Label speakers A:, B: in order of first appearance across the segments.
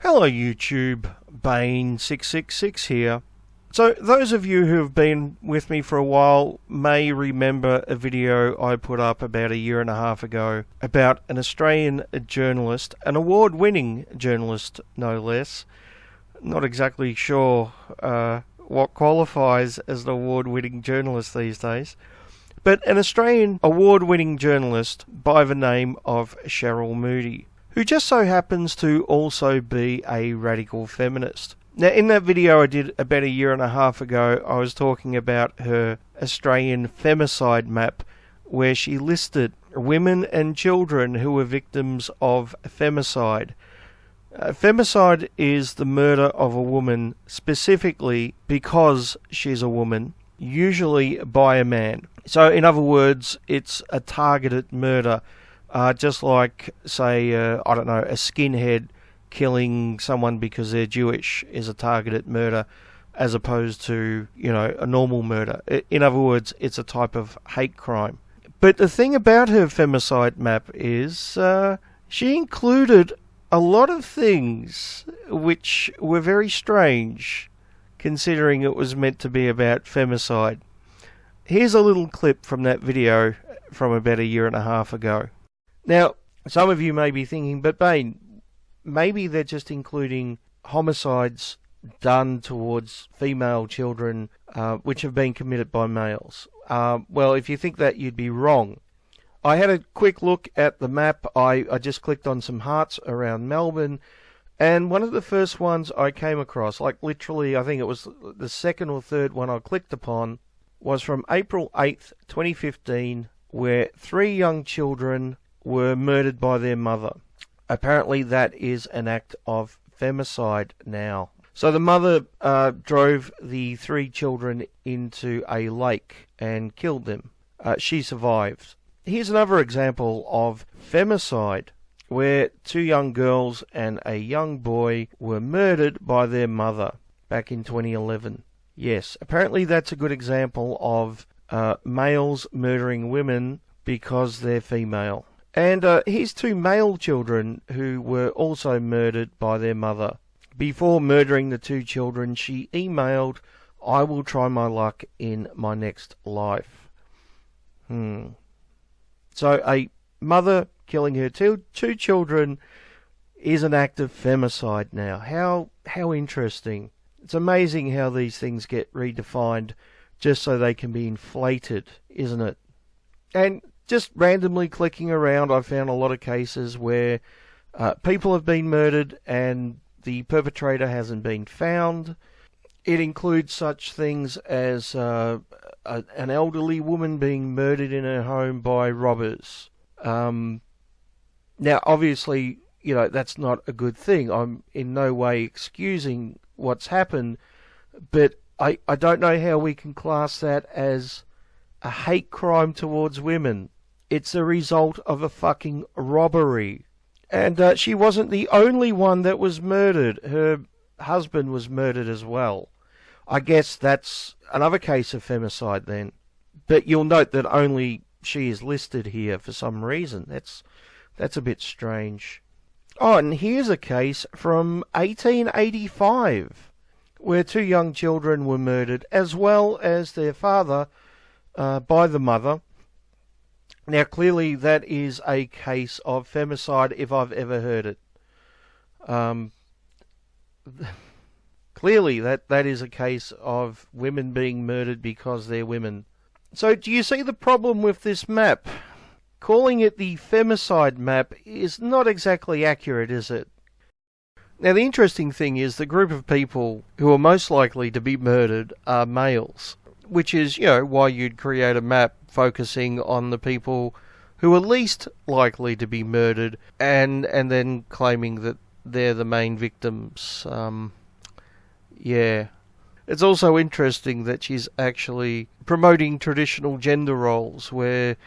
A: Hello YouTube, Bane666 here. So those of you who have been with me for a while may remember a video I put up about a year and a half ago about an Australian journalist, an award-winning journalist no less. Not exactly sure what qualifies as an award-winning journalist these days, but an Australian award-winning journalist by the name of Sherele Moody, who just so happens to also be a radical feminist. Now, in that video I did about a year and a half ago, I was talking about her Australian femicide map, where she listed women and children who were victims of femicide. Femicide is the murder of a woman specifically because she's a woman, usually by a man. So, in other words, it's a targeted murder. Just like, say, a skinhead killing someone because they're Jewish is a targeted murder, as opposed to, a normal murder. In other words, it's a type of hate crime. But the thing about her femicide map is she included a lot of things which were very strange, considering it was meant to be about femicide. Here's a little clip from that video from about a year and a half ago. Now, some of you may be thinking, but Bane, maybe they're just including homicides done towards female children which have been committed by males. Well, if you think that, you'd be wrong. I had a quick look at the map. I just clicked on some hearts around Melbourne, and one of the first ones I came across, like literally, I think it was the second or third one I clicked upon, was from April 8th, 2015, where 3 young children were murdered by their mother. Apparently that is an act of femicide now. So the mother drove the 3 children into a lake and killed them. She survived. Here's another example of femicide, where 2 young girls and a young boy were murdered by their mother back in 2011. Yes, apparently that's a good example of males murdering women because they're female. And here's 2 male children who were also murdered by their mother. Before murdering the 2 children, she emailed, "I will try my luck in my next life." So a mother killing her two children is an act of femicide now. How interesting. It's amazing how these things get redefined just so they can be inflated, isn't it? And just randomly clicking around, I found a lot of cases where people have been murdered and the perpetrator hasn't been found. It includes such things as an elderly woman being murdered in her home by robbers. Now, obviously, that's not a good thing. I'm in no way excusing what's happened, but I don't know how we can class that as a hate crime towards women. It's a result of a fucking robbery. And she wasn't the only one that was murdered. Her husband was murdered as well. I guess that's another case of femicide then. But you'll note that only she is listed here for some reason. That's a bit strange. Oh, and here's a case from 1885 where 2 young children were murdered as well as their father by the mother. Now, clearly that is a case of femicide if I've ever heard it. Clearly that is a case of women being murdered because they're women. So do you see the problem with this map? Calling it the femicide map is not exactly accurate, is it? Now, the interesting thing is the group of people who are most likely to be murdered are males, which is, why you'd create a map focusing on the people who are least likely to be murdered and then claiming that they're the main victims. Yeah. It's also interesting that she's actually promoting traditional gender roles where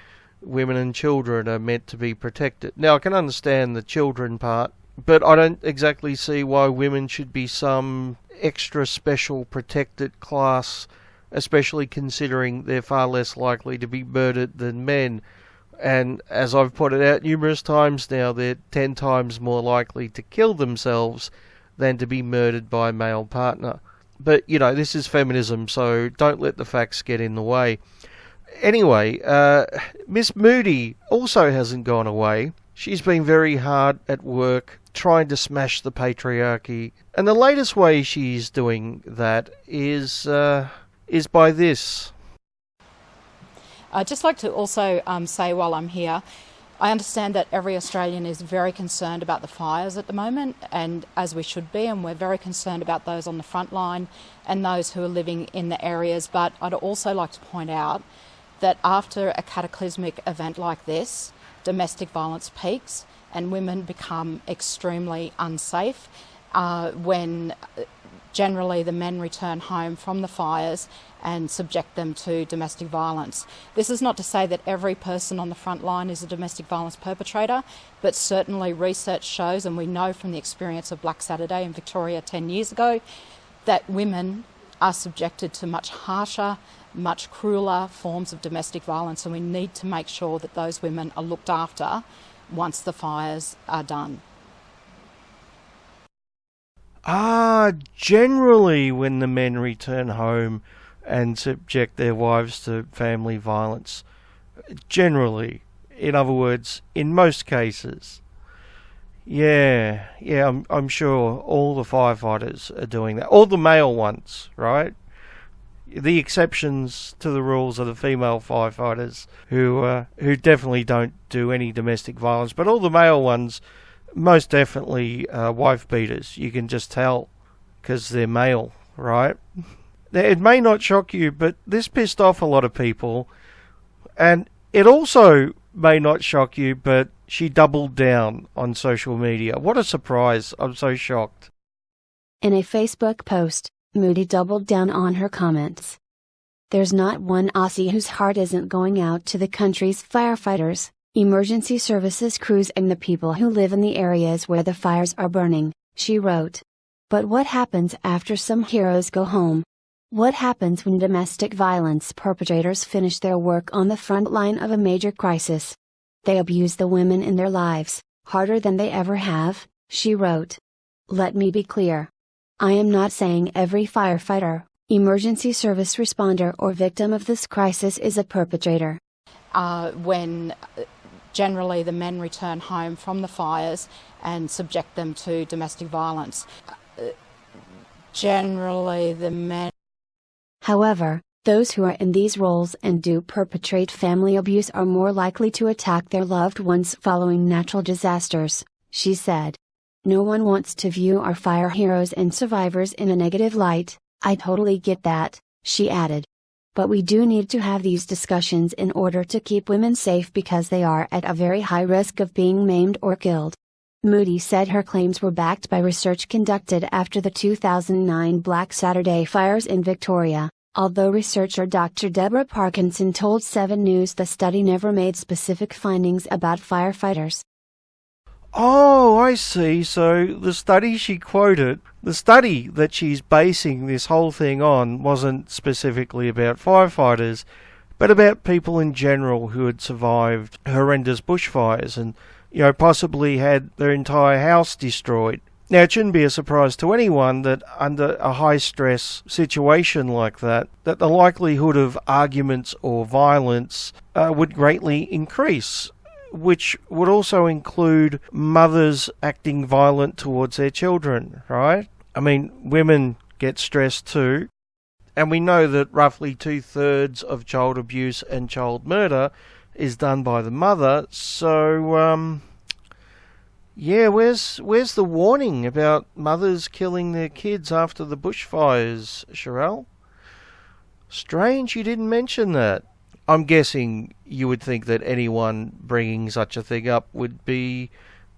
A: women and children are meant to be protected. Now, I can understand the children part, but I don't exactly see why women should be some extra special protected class, especially considering they're far less likely to be murdered than men. And as I've pointed out numerous times now, they're 10 times more likely to kill themselves than to be murdered by a male partner. But, this is feminism, so don't let the facts get in the way. Anyway, Miss Moody also hasn't gone away. She's been very hard at work trying to smash the patriarchy. And the latest way she's doing that is by this.
B: I'd just like to also say while I'm here, I understand that every Australian is very concerned about the fires at the moment, and as we should be, and we're very concerned about those on the front line and those who are living in the areas. But I'd also like to point out that after a cataclysmic event like this, domestic violence peaks and women become extremely unsafe when generally the men return home from the fires and subject them to domestic violence. This is not to say that every person on the front line is a domestic violence perpetrator, but certainly research shows, and we know from the experience of Black Saturday in Victoria 10 years ago, that women are subjected to much harsher, much crueler forms of domestic violence, and we need to make sure that those women are looked after once the fires are done.
A: Generally when the men return home and subject their wives to family violence. Generally. In other words, in most cases. Yeah, I'm sure all the firefighters are doing that. All the male ones, right? The exceptions to the rules are the female firefighters who definitely don't do any domestic violence. But all the male ones, most definitely wife beaters. You can just tell because they're male, right? It may not shock you, but this pissed off a lot of people. And it also may not shock you, but she doubled down on social media. What a surprise. I'm so shocked.
C: In a Facebook post, Moody doubled down on her comments. There's not one Aussie whose heart isn't going out to the country's firefighters, emergency services crews and the people who live in the areas where the fires are burning, she wrote. But what happens after some heroes go home? What happens when domestic violence perpetrators finish their work on the front line of a major crisis? They abuse the women in their lives, harder than they ever have, she wrote. Let me be clear. I am not saying every firefighter, emergency service responder or victim of this crisis is a perpetrator.
B: When generally the men return home from the fires and subject them to domestic violence. Generally the men.
C: However, those who are in these roles and do perpetrate family abuse are more likely to attack their loved ones following natural disasters, she said. No one wants to view our fire heroes and survivors in a negative light, I totally get that, she added. But we do need to have these discussions in order to keep women safe because they are at a very high risk of being maimed or killed. Moody said her claims were backed by research conducted after the 2009 Black Saturday fires in Victoria, although researcher Dr. Deborah Parkinson told 7 News the study never made specific findings about firefighters.
A: Oh, I see. So the study she quoted, the study that she's basing this whole thing on, wasn't specifically about firefighters, but about people in general who had survived horrendous bushfires and, possibly had their entire house destroyed. Now, it shouldn't be a surprise to anyone that under a high-stress situation like that the likelihood of arguments or violence would greatly increase, which would also include mothers acting violent towards their children, right? I mean, women get stressed too, and we know that roughly 2/3 of child abuse and child murder is done by the mother, so, yeah, where's the warning about mothers killing their kids after the bushfires, Sherele? Strange you didn't mention that. I'm guessing you would think that anyone bringing such a thing up would be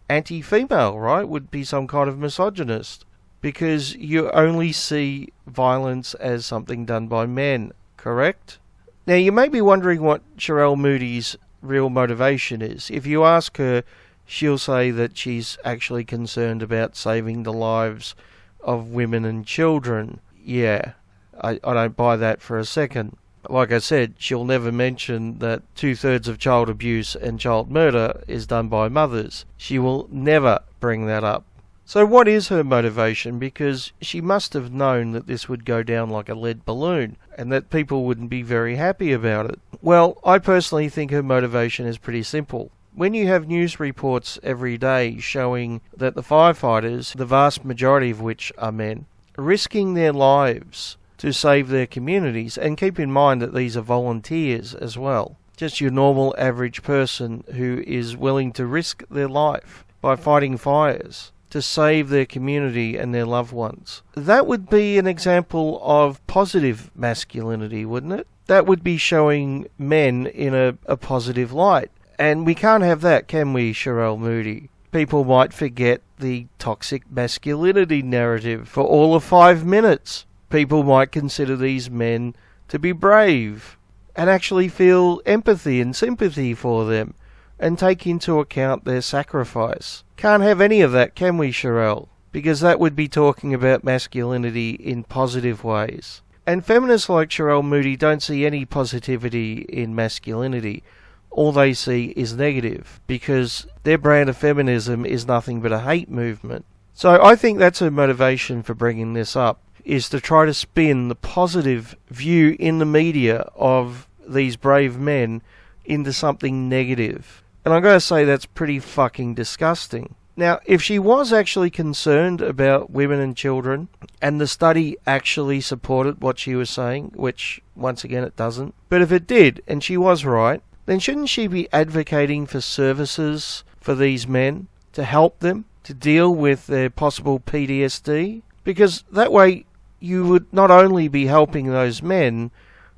A: anti-female, right? Would be some kind of misogynist. Because you only see violence as something done by men, correct? Now, you may be wondering what Sherele Moody's real motivation is. If you ask her, she'll say that she's actually concerned about saving the lives of women and children. Yeah, I don't buy that for a second. Like I said, she'll never mention that 2/3 of child abuse and child murder is done by mothers. She will never bring that up. So what is her motivation? Because she must have known that this would go down like a lead balloon and that people wouldn't be very happy about it. Well, I personally think her motivation is pretty simple. When you have news reports every day showing that the firefighters, the vast majority of which are men, are risking their lives to save their communities, and keep in mind that these are volunteers as well, just your normal average person who is willing to risk their life by fighting fires to save their community and their loved ones. That would be an example of positive masculinity, wouldn't it? That would be showing men in a positive light. And we can't have that, can we, Sherele Moody? People might forget the toxic masculinity narrative for all of 5 minutes. People might consider these men to be brave and actually feel empathy and sympathy for them and take into account their sacrifice. Can't have any of that, can we, Sherele? Because that would be talking about masculinity in positive ways. And feminists like Sherele Moody don't see any positivity in masculinity. All they see is negative, because their brand of feminism is nothing but a hate movement. So I think that's her motivation for bringing this up, is to try to spin the positive view in the media of these brave men into something negative. And I'm going to say that's pretty fucking disgusting. Now, if she was actually concerned about women and children, and the study actually supported what she was saying, which, once again, it doesn't, but if it did, and she was right, then shouldn't she be advocating for services for these men to help them to deal with their possible PTSD? Because that way you would not only be helping those men,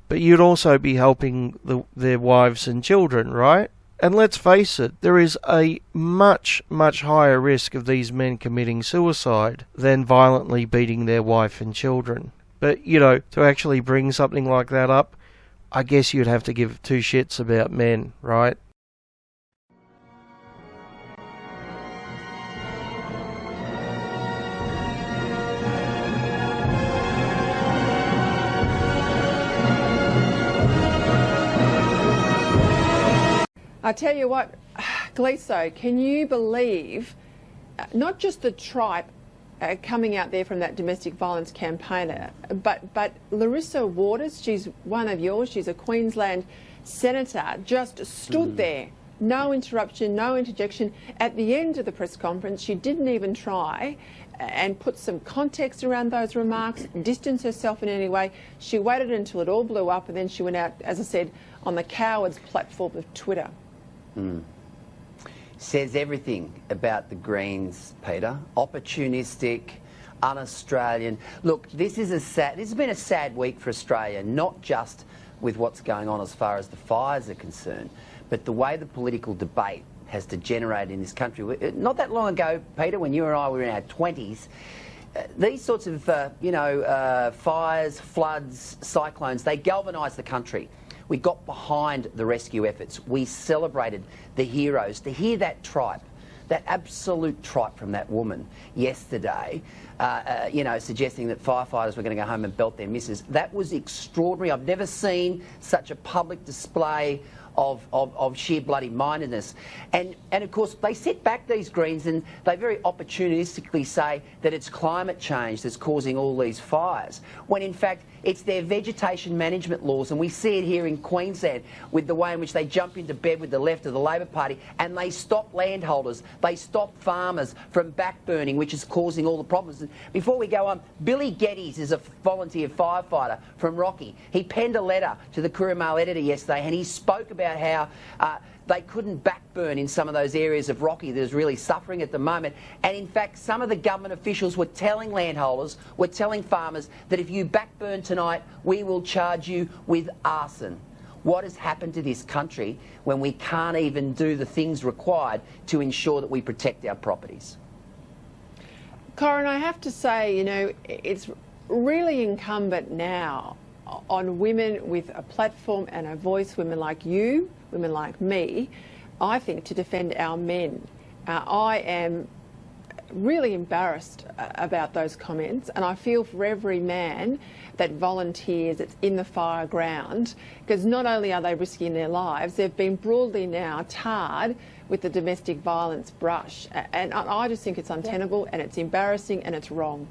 A: but you'd also be helping their wives and children, right? And let's face it, there is a much, much higher risk of these men committing suicide than violently beating their wife and children. But, to actually bring something like that up, I guess you'd have to give two shits about men, right?
D: I tell you what, Gleeso, can you believe not just the tripe coming out there from that domestic violence campaigner, but Larissa Waters, she's one of yours, she's a Queensland senator, just stood there, no interruption, no interjection. At the end of the press conference, she didn't even try and put some context around those remarks, distance herself in any way. She waited until it all blew up, and then she went out, as I said, on the cowards platform of Twitter.
E: Says everything about the Greens, Peter. Opportunistic, un-Australian. Look, this has been a sad week for Australia, not just with what's going on as far as the fires are concerned, but the way the political debate has degenerated in this country. Not that long ago, Peter, when you and I were in our 20s, these sorts of, fires, floods, cyclones, they galvanised the country. We got behind the rescue efforts. We celebrated the heroes. To hear that tripe, that absolute tripe from that woman yesterday, suggesting that firefighters were going to go home and belt their missus, that was extraordinary. I've never seen such a public display of sheer bloody mindedness. And of course, they sit back, these Greens, and they very opportunistically say that it's climate change that's causing all these fires, when in fact it's their vegetation management laws. And we see it here in Queensland with the way in which they jump into bed with the left of the Labor Party, and they stop landholders, they stop farmers from backburning, which is causing all the problems. And before we go on, Billy Geddes is a volunteer firefighter from Rocky. He penned a letter to the Courier Mail editor yesterday, and he spoke about how they couldn't backburn in some of those areas of Rocky that is really suffering at the moment. And in fact, some of the government officials were telling landholders, were telling farmers that if you backburn tonight, we will charge you with arson. What has happened to this country when we can't even do the things required to ensure that we protect our properties?
D: Corin, I have to say, it's really incumbent now on women with a platform and a voice, women like you, women like me, I think, to defend our men. I am really embarrassed about those comments, and I feel for every man that volunteers that's in the fire ground, because not only are they risking their lives, they've been broadly now tarred with the domestic violence brush. And I just think it's untenable and it's embarrassing and it's wrong.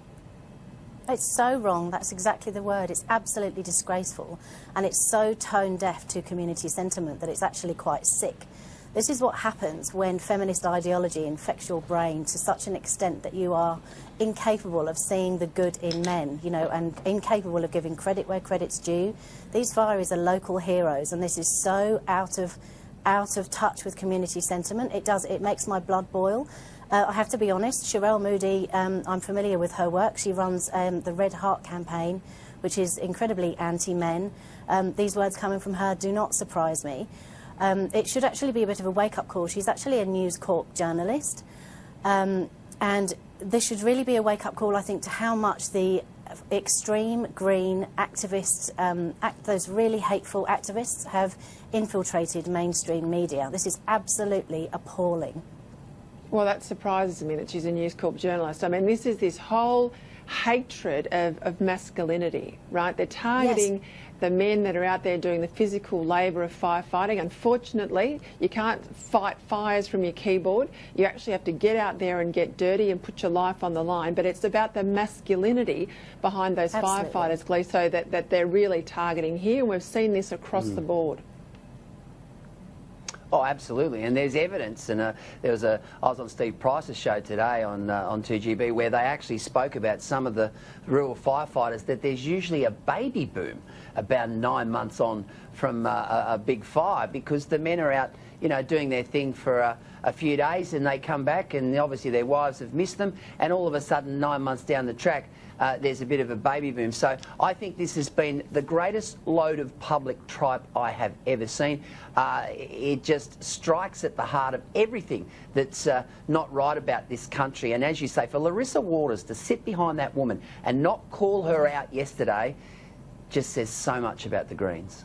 F: It's so wrong, that's exactly the word. It's absolutely disgraceful, and it's so tone deaf to community sentiment that it's actually quite sick. This is what happens when feminist ideology infects your brain to such an extent that you are incapable of seeing the good in men, you know, and incapable of giving credit where credit's due. These fireys are local heroes, and this is so out of touch with community sentiment. It makes my blood boil. I have to be honest, Sherele Moody, I'm familiar with her work. She runs the Red Heart campaign, which is incredibly anti-men. These words coming from her do not surprise me. It should actually be a bit of a wake-up call. She's actually a News Corp journalist. And this should really be a wake-up call, I think, to how much the extreme green activists, those really hateful activists, have infiltrated mainstream media. This is absolutely appalling.
D: Well, that surprises me that she's a News Corp journalist. I mean, this whole hatred of masculinity, right? They're targeting the men that are out there doing the physical labour of firefighting. Unfortunately, you can't fight fires from your keyboard. You actually have to get out there and get dirty and put your life on the line. But it's about the masculinity behind those firefighters, Gleeso, that they're really targeting here. And we've seen this across the board.
E: Oh, absolutely, and there's evidence. And I was on Steve Price's show today on 2GB, where they actually spoke about some of the rural firefighters, that there's usually a baby boom about 9 months on from a big fire, because the men are out, you know, doing their thing for a few days, and they come back, and obviously their wives have missed them, and all of a sudden 9 months down the track, there's a bit of a baby boom. So I think this has been the greatest load of public tripe I have ever seen. It just strikes at the heart of everything that's not right about this country. And as you say, for Larissa Waters to sit behind that woman and not call her out yesterday just says so much about the Greens.